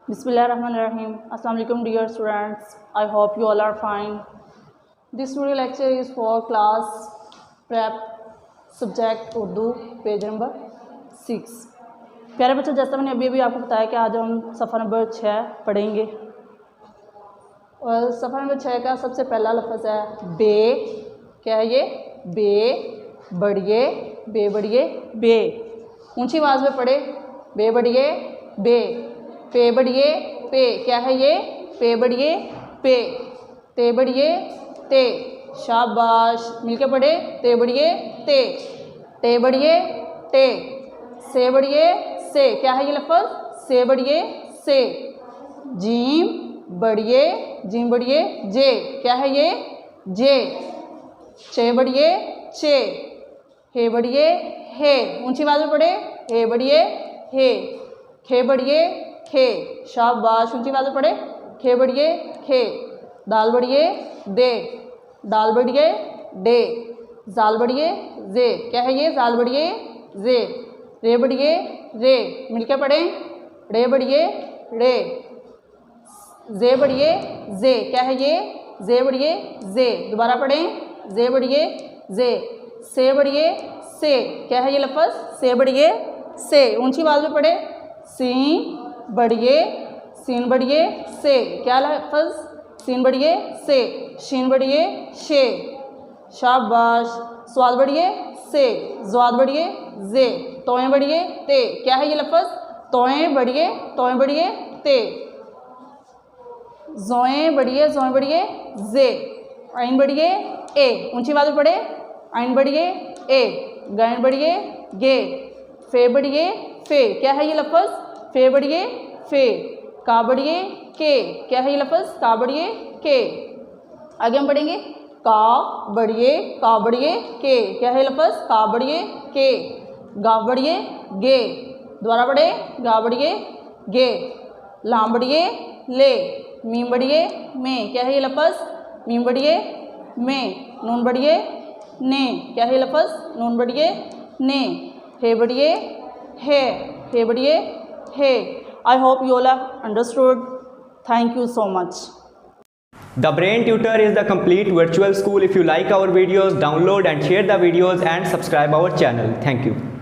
Bismillahirrahmanirrahim. Assalamu alaikum dear students. I hope you all are fine. This video lecture is for class prep subject Urdu page number 6. प्यारे बच्चों, जैसा मैंने अभी आपको बताया कि आज हम सफ़ा नंबर 6 पढ़ेंगे और सफ़ा नंबर 6 का सबसे पहला लफ्ज़ है बे। क्या है ये? बे बढ़िए, बे बढ़िए, बे। ऊंची आवाज़ में पढ़े, बे बढ़िए, बे। पे बढ़िए, पे। क्या है ये? पे बढ़िए, पे। ते बढ़िए, ते। शाबाश, मिलके पढ़े, ते बढ़िए, ते। ते बढ़िए, ते। से बढ़िए, से। क्या है ये लफ्ज़? से बढ़िए, से। जीम बढ़िए, जीम बढ़िए, जे। क्या है ये? जे। चे बढ़िए, चे। हे बढ़िए, हे। ऊंची आवाज़ में पढ़े, हे बढ़िए, हे। खे बढ़िए, खे। शाबाश, ऊंची आवाज़ में पढ़े, खे बढ़िए, खे। दाल बढ़िए, दे। दाल बढ़िए, डे। जाल बढ़िए, जे। क्या है ये? जाल बढ़िए, जे। रे बढ़िए, रे। मिलके पढ़ें, रे बढ़िए, रे। जे बढ़िए, जे। क्या है ये? जे बढ़िए, जे। दोबारा पढ़ें, जे बढ़िए, जे। से बढ़िए, से। क्या है ये लफ्ज़? से बढ़िए, से। ऊंची आवाज़ में पढ़े, सीन बढ़िए, सीन बढ़िए, से। क्या लफ्ज़? सीन बढ़िए, से। शीन बढ़िए, शे। शाबाश। स्वाद बढ़िए, से। ज्वाद बढ़िए, जे। तोएं बढ़िए, ते। क्या है ये लफ्ज़? तोएं बढ़िए, तोएं बढ़िए, ते। जोएं बढ़िए, जोएं बढ़िए, जे। आइन बढ़िए, ए। ऊंची आवाज़ में पढ़े, आइन बढ़िए, ए। गैन बढ़िए, गे। फे बढ़िए, फे। क्या है ये लफ्ज़? फे बढ़िए, फे। का बढ़िए, के। क्या है ये लफ्ज़? का बढ़िए, के। आगे हम पढ़ेंगे, का बढ़िए, का बढ़िए, के। क्या है लफ्ज़? का बढ़िए, के। गा बढ़िए, गे। दोबारा पढ़े, गा बढ़िए, गे। लाम बढ़िए, ले। मीम बढ़िए, में। क्या है ये लफ्ज़? मीम बढ़िए, में। नून बढ़िए, ने। क्या है ये लफ्ज़? नून बढ़िए, ने। हे बढ़िए, है। हे बढ़िए, है। I hope you all have understood. Thank you so much. The Brain Tutor is the complete virtual school. If you like our videos, download and share the videos and subscribe our channel. Thank you.